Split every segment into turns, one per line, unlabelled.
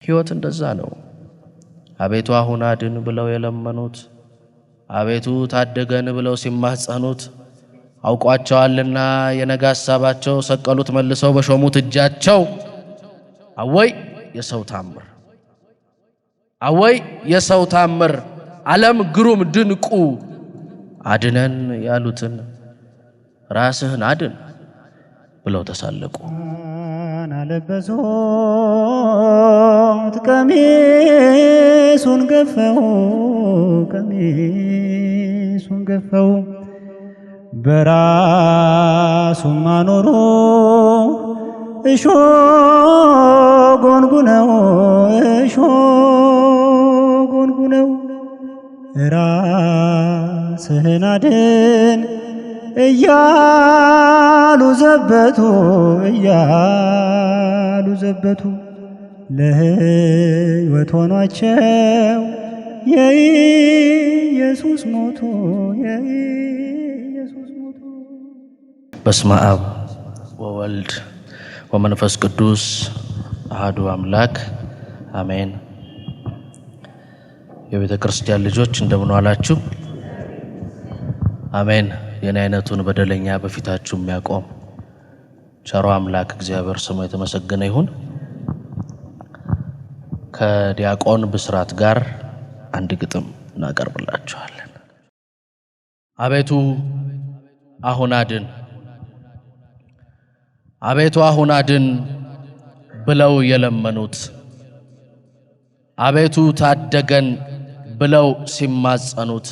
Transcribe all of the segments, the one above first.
ሕይወት እንደዛ ነው። አቤቱ አሁን አድን ብለው የለመኑት አቤቱ ታደገን ብለው ሲማጸኑት አውቋቸዋልና የነገ ሐሳባቸው ሰቀሉት መልሰው በሾሙት እጃቸው። አወይ የሰው ታምር! አወይ የሰው ታምር! ዓለም ግሩም ድንቁ አድነን ያሉትን ራስህን አድን ብለው ተሳለቁ።
አለበሱት ቀሚሱን ገፈው በራሱም አኖሩ እሾ ጎንጉነው ራስህን አድን እያሉ ዘበቱ ለሕይወት ሆኗቸው የኢየሱስ ሞቱ።
በስመ አብ ወወልድ ወመንፈስ ቅዱስ አሐዱ አምላክ አሜን። የቤተ ክርስቲያን ልጆች እንደምን ዋላችሁ? አሜን። የኔ አይነቱን በደለኛ በፊታችሁ የሚያቆም ቸሮ አምላክ እግዚአብሔር ስሙ የተመሰገነ ይሁን። ከዲያቆን ብስራት ጋር አንድ ግጥም እናቀርብላችኋለን። አቤቱ አሁን አድን፣ አቤቱ አሁን አድን ብለው የለመኑት አቤቱ ታደገን ብለው ሲማጸኑት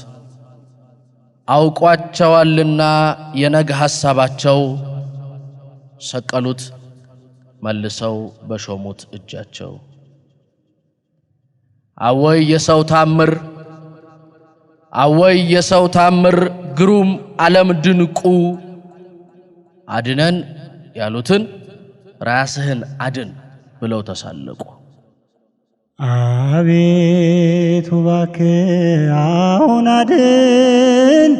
አውቋቸዋልና የነገ ሐሳባቸው ሰቀሉት መልሰው በሾሙት እጃቸው። አወይ የሰው ታምር! አወይ የሰው ታምር! ግሩም ዓለም ድንቁ አድነን ያሉትን ራስህን አድን ብለው ተሳለቁ።
አቤቱ እባክህ አሁን አድን፣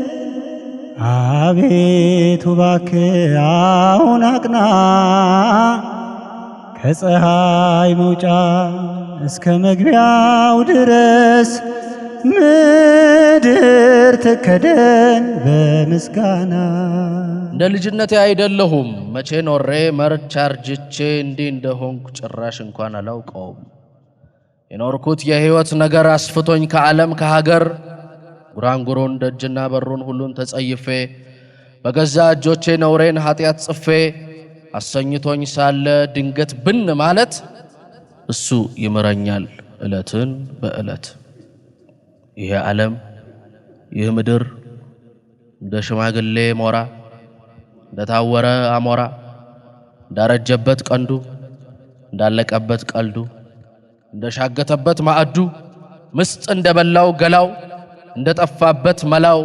አቤቱ እባክህ አሁን አቅና፣ ከፀሐይ መውጫ እስከ መግቢያው ድረስ ምድር ትከደን በምስጋና።
እንደ ልጅነቴ አይደለሁም መቼ ኖሬ መርቻ አርጅቼ እንዲህ እንደሆንኩ ጭራሽ እንኳን አላውቀውም። የኖርኩት የሕይወት ነገር አስፍቶኝ ከዓለም ከሀገር ጉራንጉሩን ደጅና በሩን ሁሉን ተጸይፌ በገዛ እጆቼ ነውሬን ኃጢአት ጽፌ አሰኝቶኝ ሳለ ድንገት ብን ማለት እሱ ይምረኛል ዕለትን በዕለት። ይሄ ዓለም ይህ ምድር እንደ ሽማግሌ ሞራ እንደታወረ አሞራ እንዳረጀበት ቀንዱ እንዳለቀበት ቀልዱ እንደሻገተበት ማዕዱ ምስጥ እንደበላው ገላው እንደጠፋበት መላው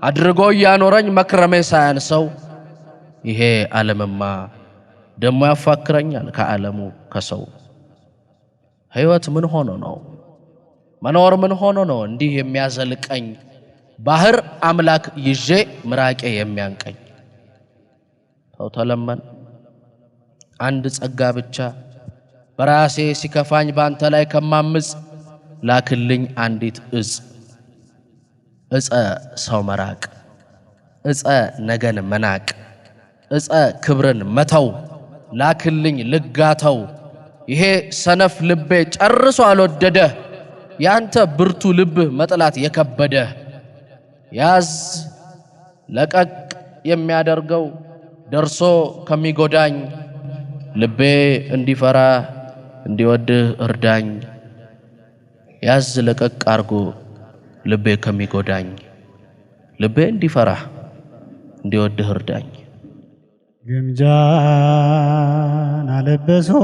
አድርጎ ያኖረኝ መክረሜ ሳያንሰው ይሄ ዓለምማ ደሞ ያፋክረኛል ከዓለሙ ከሰው። ሕይወት ምን ሆኖ ነው? መኖር ምን ሆኖ ነው እንዲህ የሚያዘልቀኝ? ባህር አምላክ ይዤ ምራቄ የሚያንቀኝ። ተው ተለመን አንድ ጸጋ ብቻ በራሴ ሲከፋኝ ባንተ ላይ ከማምጽ ላክልኝ አንዲት ዕፀ ሰው መራቅ፣ ዕፀ ነገን መናቅ፣ ዕፀ ክብርን መተው ላክልኝ ልጋተው። ይሄ ሰነፍ ልቤ ጨርሶ አልወደደ ያንተ ብርቱ ልብህ መጥላት የከበደ። ያዝ ለቀቅ የሚያደርገው ደርሶ ከሚጎዳኝ ልቤ እንዲፈራ እንዲወድህ እርዳኝ። ያዝ ለቀቅ አርጎ ልቤ ከሚጎዳኝ ልቤ እንዲፈራ እንዲወድህ እርዳኝ።
ግምጃን አለበሱት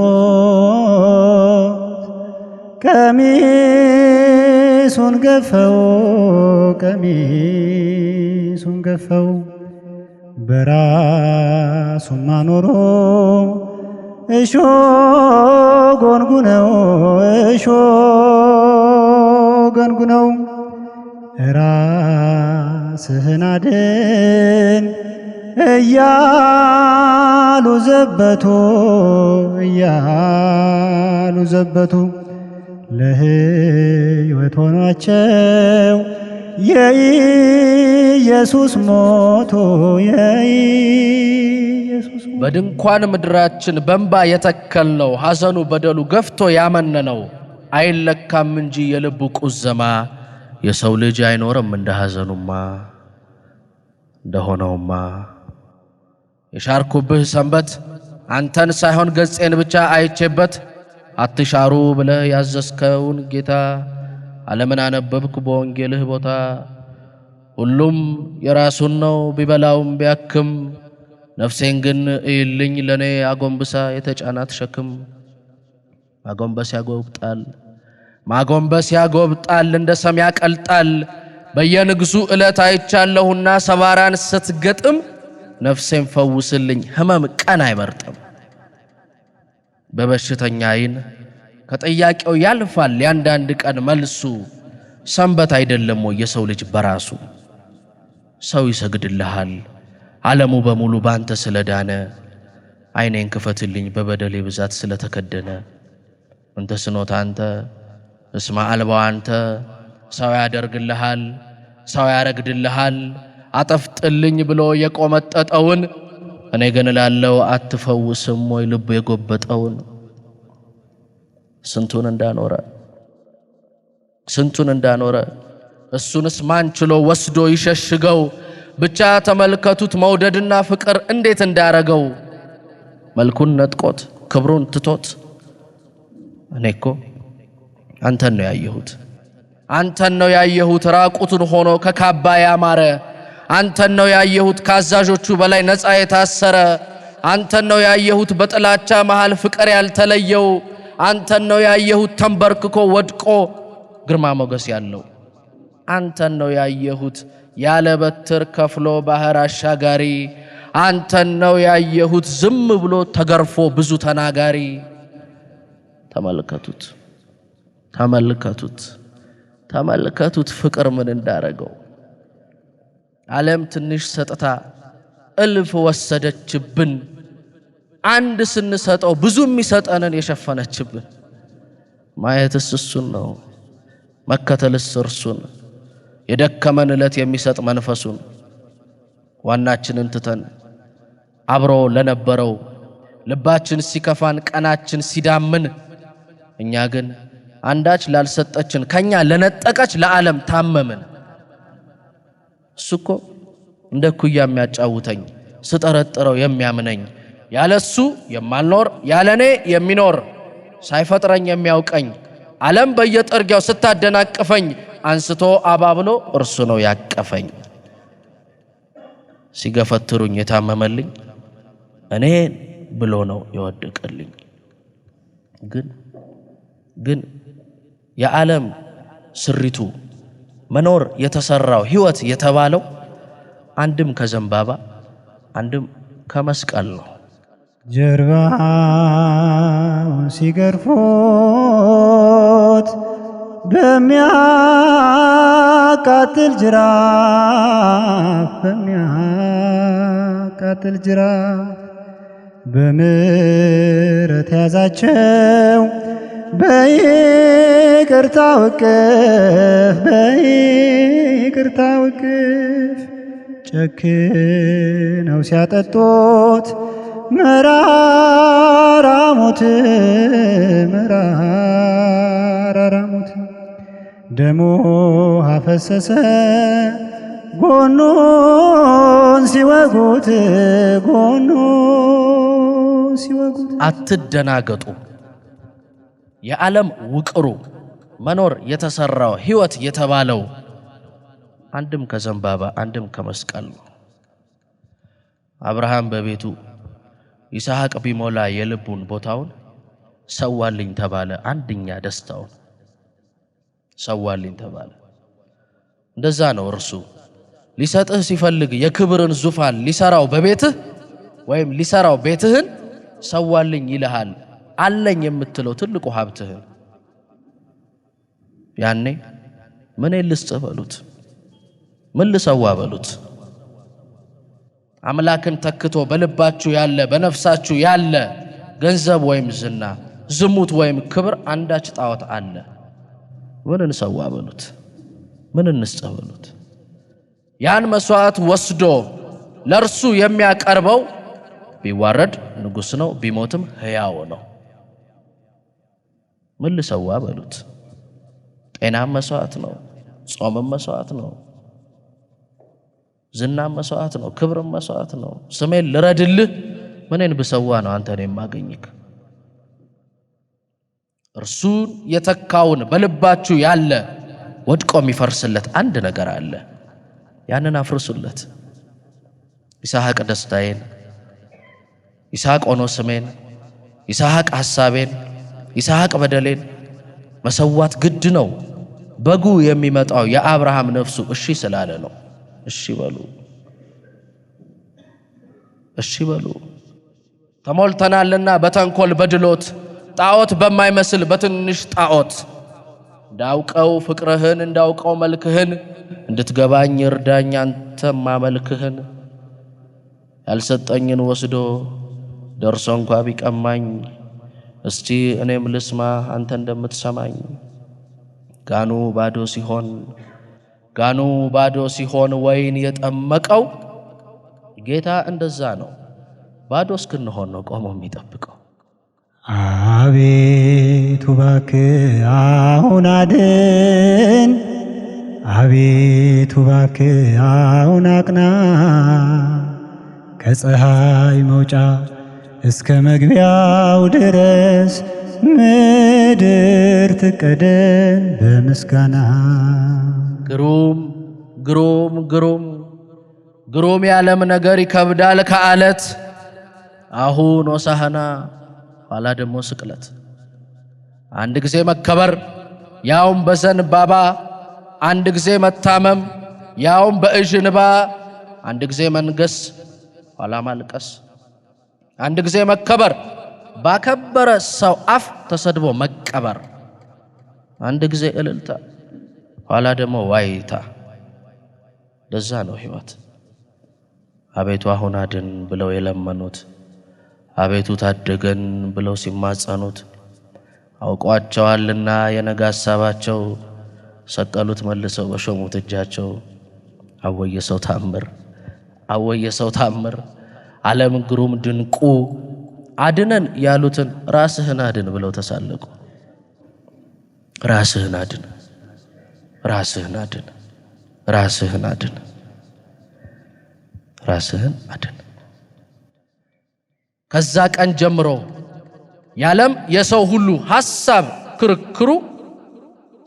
ቀሚሱን ገፈው በራሱም አኖሩ እሾ ጎንጉነው ራስህን አድን እያሉ ዘበቱ ለሕይወት ሆኗቸው የኢየሱስ ሞቶ የኢየሱስ
በድንኳን ምድራችን በእንባ የተከልነው ሐዘኑ በደሉ ገፍቶ ያመነነው አይለካም እንጂ የልቡ ቁዘማ የሰው ልጅ አይኖርም እንደ ሐዘኑማ እንደሆነውማ የሻርኩብህ ሰንበት አንተን ሳይሆን ገጼን ብቻ አይቼበት አትሻሩ ብለህ ያዘዝከውን ጌታ ዓለምን አነበብኩ በወንጌልህ ቦታ ሁሉም የራሱን ነው ቢበላውም ቢያክም ነፍሴን ግን እይልኝ ለኔ አጎንብሳ የተጫናት ሸክም ማጎንበስ ያጎብጣል እንደ ሰም ያቀልጣል በየንግሱ ዕለት አይቻለሁና ሰባራን ስትገጥም ነፍሴን ፈውስልኝ ህመም ቀን አይመርጥም በበሽተኛ አይን ከጥያቄው ያልፋል ያንዳንድ ቀን መልሱ ሰንበት አይደለም ወይ የሰው ልጅ በራሱ ሰው ይሰግድልሃል ዓለሙ በሙሉ ባንተ ስለዳነ አይኔን ክፈትልኝ በበደሌ ብዛት ስለተከደነ እንተ ስኖት አንተ እስማ አልባው አንተ ሰው ያደርግልሃል ሰው ያረግድልሃል አጠፍጥልኝ ብሎ የቆመጠጠውን እኔ ግን ላለው አትፈውስም ወይ ልብ የጎበጠውን ስንቱን እንዳኖረ እሱንስ ማን ችሎ ወስዶ ይሸሽገው ብቻ ተመልከቱት መውደድና ፍቅር እንዴት እንዳረገው መልኩን ነጥቆት ክብሩን ትቶት እኔኮ አንተን ነው ያየሁት ራቁቱን ሆኖ ከካባ ያማረ አንተን ነው ያየሁት ካዛዦቹ በላይ ነፃ የታሰረ አንተን ነው ያየሁት በጥላቻ መሃል ፍቅር ያልተለየው አንተን ነው ያየሁት ተንበርክኮ ወድቆ ግርማ ሞገስ ያለው አንተን ነው ያየሁት ያለ በትር ከፍሎ ባህር አሻጋሪ አንተን ነው ያየሁት ዝም ብሎ ተገርፎ ብዙ ተናጋሪ ተመልከቱት ፍቅር ምን እንዳረገው ዓለም ትንሽ ሰጥታ እልፍ ወሰደችብን አንድ ስንሰጠው ብዙ የሚሰጠንን የሸፈነችብን ማየትስ እሱን ነው መከተልስ እርሱን የደከመን ዕለት የሚሰጥ መንፈሱን ዋናችንን ትተን አብሮ ለነበረው ልባችን ሲከፋን ቀናችን ሲዳምን እኛ ግን አንዳች ላልሰጠችን ከኛ ለነጠቀች ለዓለም ታመምን እሱኮ እንደ ኩያ የሚያጫውተኝ ስጠረጥረው የሚያምነኝ ያለሱ የማልኖር ያለኔ የሚኖር ሳይፈጥረኝ የሚያውቀኝ ዓለም በየጠርጊያው ስታደናቅፈኝ አንስቶ አባብሎ እርሱ ነው ያቀፈኝ ሲገፈትሩኝ የታመመልኝ እኔን ብሎ ነው የወደቀልኝ ግን የዓለም ስሪቱ መኖር የተሰራው ህይወት የተባለው አንድም ከዘንባባ አንድም ከመስቀል ነው
ጀርባውን ሲገርፉት በሚያቃጥል ጅራፍ በምሕረት ያዛቸው በይቅርታው እቅፍ ጨክነው ሲያጠጡት መራራ ሞት ደሙ አፈሰሰ ጎኑን ሲወጉት
አትደናገጡ የዓለም ውቅሩ መኖር የተሰራው ህይወት የተባለው አንድም ከዘንባባ አንድም ከመስቀል ነው አብርሃም በቤቱ ይስሐቅ ቢሞላ የልቡን ቦታውን ሰዋልኝ ተባለ አንድኛ ደስታውን ሰዋልኝ ተባለ እንደዛ ነው እርሱ ሊሰጥህ ሲፈልግ የክብርን ዙፋን ሊሰራው በቤትህ ወይም ሊሰራው ቤትህን ሰዋልኝ ይልሃል አለኝ የምትለው ትልቁ ሀብትህን ያኔ ምን ልስጥህ በሉት ምን ልሰዋ በሉት አምላክን ተክቶ በልባችሁ ያለ በነፍሳችሁ ያለ ገንዘብ ወይም ዝና ዝሙት ወይም ክብር አንዳች ጣዖት አለ ምን እንሰዋ በሉት፣ ምን እንስጥ በሉት። ያን መስዋዕት ወስዶ ለርሱ የሚያቀርበው ቢዋረድ ንጉሥ ነው፣ ቢሞትም ሕያው ነው። ምን ልሰዋ በሉት። ጤናም መስዋዕት ነው፣ ጾምም መስዋዕት ነው፣ ዝናም መስዋዕት ነው፣ ክብርም መስዋዕት ነው። ስሜን ልረድልህ ምንን ብሰዋ ነው አንተን የማገኝክ? እርሱን የተካውን በልባችሁ ያለ ወድቆ የሚፈርስለት አንድ ነገር አለ። ያንን አፍርሱለት። ይስሐቅ ደስታዬን፣ ይስሐቅ ሆኖ ስሜን፣ ይስሐቅ ሐሳቤን፣ ይስሐቅ በደሌን መሰዋት ግድ ነው። በጉ የሚመጣው የአብርሃም ነፍሱ እሺ ስላለ ነው። እሺ በሉ፣ እሺ በሉ። ተሞልተናልና በተንኮል በድሎት ጣዖት በማይመስል በትንሽ ጣዖት እንዳውቀው ፍቅርህን እንዳውቀው መልክህን እንድትገባኝ እርዳኝ አንተም ማመልክህን ያልሰጠኝን ወስዶ ደርሶ እንኳ ቢቀማኝ እስቲ እኔም ልስማ አንተ እንደምትሰማኝ። ጋኑ ባዶ ሲሆን ወይን የጠመቀው ጌታ እንደዛ ነው። ባዶ እስክንሆን ነው ቆሞ የሚጠብቀው።
አቤቱ እባክህ አሁን አድን፣ አቤቱ እባክህ አሁን አቅና፣ ከፀሐይ መውጫ እስከ መግቢያው ድረስ ምድር ትቀደም በምስጋና።
ግሩም ግሩም ግሩም ግሩም የዓለም ነገር ይከብዳል ከአለት። አሁን ሆሳዕና ኋላ ደግሞ ስቅለት። አንድ ጊዜ መከበር ያውም በዘንባባ፣ አንድ ጊዜ መታመም ያውም በእዥ እንባ፣ አንድ ጊዜ መንገስ ኋላ ማልቀስ። አንድ ጊዜ መከበር ባከበረ ሰው አፍ ተሰድቦ መቀበር፣ አንድ ጊዜ እልልታ ኋላ ደግሞ ዋይታ። ለዛ ነው ሕይወት። አቤቱ አሁን አድን ብለው የለመኑት፣ አቤቱ ታደገን ብለው ሲማጸኑት አውቋቸዋልና የነገ ሐሳባቸው ሰቀሉት መልሰው በሾሙት እጃቸው። አወየ ሰው ታምር፣ አወየ ሰው ታምር። ዓለም ግሩም ድንቁ አድነን ያሉትን ራስህን አድን ብለው ተሳለቁ። ራስህን አድን፣ ራስህን አድን፣ ራስህን አድን፣ ራስህን አድን። ከዛ ቀን ጀምሮ የዓለም የሰው ሁሉ ሐሳብ ክርክሩ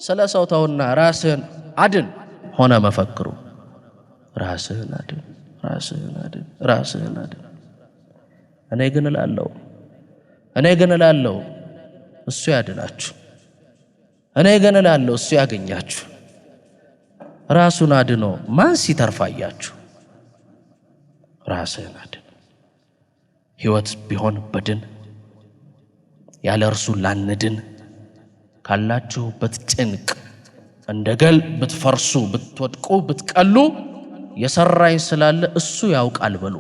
ስለ ሰው ተውና ራስህን አድን ሆነ መፈክሩ። ራስህን አድን፣ ራስህን አድን፣ ራስህን አድን። እኔ ግን እላለሁ እሱ ያድናችሁ። እኔ ግን እላለሁ እሱ ያገኛችሁ። ራሱን አድኖ ማን ሲተርፋያችሁ? ራስህን አድን። ሕይወት ቢሆን በድን ያለ እርሱ ላንድን። ካላችሁበት ጭንቅ እንደ ገል ብትፈርሱ ብትወድቁ ብትቀሉ የሰራኝ ስላለ እሱ ያውቃል በሉ።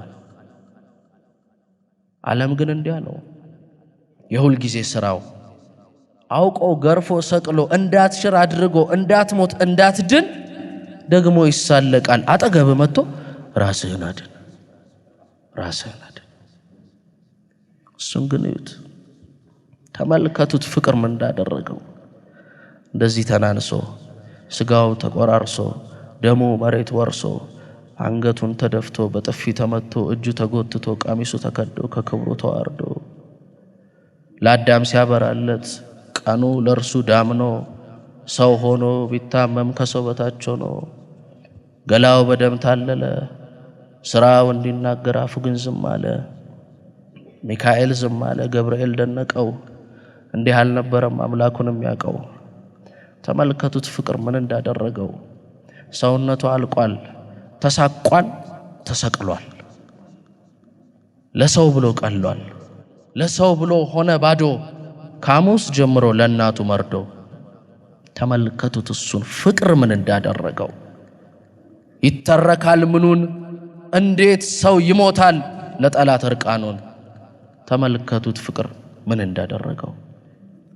ዓለም ግን እንዲያ ነው። የሁል ጊዜ ስራው አውቆ ገርፎ ሰቅሎ እንዳትሽር አድርጎ እንዳትሞት እንዳትድን ደግሞ ይሳለቃል። አጠገብ መጥቶ ራስህን አድን፣ ራስህን አድን። እሱን ግን እዩት፣ ተመልከቱት። ፍቅር ምን እንዳደረገው እንደዚህ ተናንሶ ስጋው ተቆራርሶ ደሙ መሬት ወርሶ አንገቱን ተደፍቶ በጥፊ ተመቶ እጁ ተጎትቶ ቀሚሱ ተከዶ ከክብሩ ተዋርዶ ለአዳም ሲያበራለት ቀኑ ለርሱ ዳምኖ ሰው ሆኖ ቢታመም ከሰው በታች ሆኖ ገላው በደም ታለለ። ስራው እንዲናገር አፉ ግን ዝም አለ። ሚካኤል ዝም አለ፣ ገብርኤል ደነቀው። እንዲህ አልነበረም አምላኩን የሚያውቀው። ተመልከቱት ፍቅር ምን እንዳደረገው። ሰውነቱ አልቋል፣ ተሳቋል፣ ተሰቅሏል። ለሰው ብሎ ቀሏል፣ ለሰው ብሎ ሆነ ባዶ። ካሙስ ጀምሮ ለእናቱ መርዶ። ተመልከቱት እሱን ፍቅር ምን እንዳደረገው። ይተረካል ምኑን እንዴት ሰው ይሞታል ለጠላት እርቃኑን። ተመልከቱት ፍቅር ምን እንዳደረገው።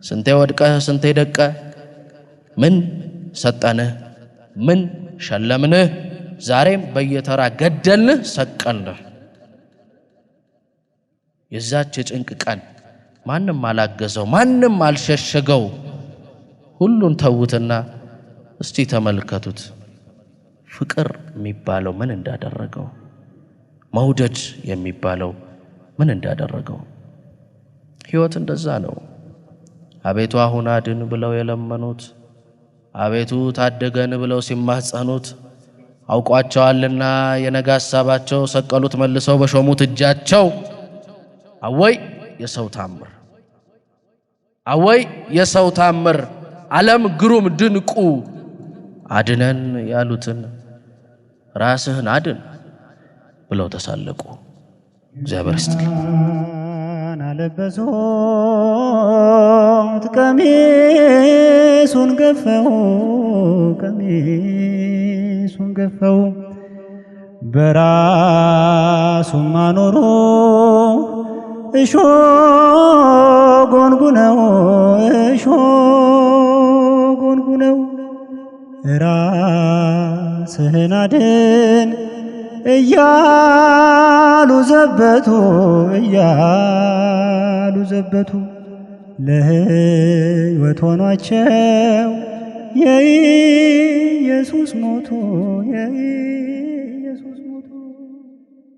ስንቴ ወድቀህ ስንቴ ደቀ ምን ሰጠንህ? ምን ሸለምንህ? ዛሬም በየተራ ገደልንህ፣ ሰቀልንህ። የዛች የጭንቅ ቀን ማንም አላገዘው፣ ማንም አልሸሸገው። ሁሉን ተውትና እስቲ ተመልከቱት ፍቅር የሚባለው ምን እንዳደረገው፣ መውደድ የሚባለው ምን እንዳደረገው። ሕይወት እንደዛ ነው። አቤቱ አሁን አድን ብለው የለመኑት፣ አቤቱ ታደገን ብለው ሲማጸኑት አውቋቸዋልና የነገ ሐሳባቸው ሰቀሉት መልሰው በሾሙት እጃቸው። አወይ የሰው ታምር! አወይ የሰው ታምር! ዓለም ግሩም ድንቁ አድነን ያሉትን ራስህን አድን ብለው ተሳለቁ። እግዚአብሔር ይስጥልኝ።
አለበሱት ቀሚሱን ገፈው፣ ቀሚሱን ገፈው፣ በራሱም አኖሩ እሾህ ጎንጉነው፣ እሾህ ጎንጉነው። ራስህን አድን እያሉ ዘበቱ፣ እያሉ ዘበቱ። ለሕይወት ሆኗቸው የኢየሱስ ሞቱ፣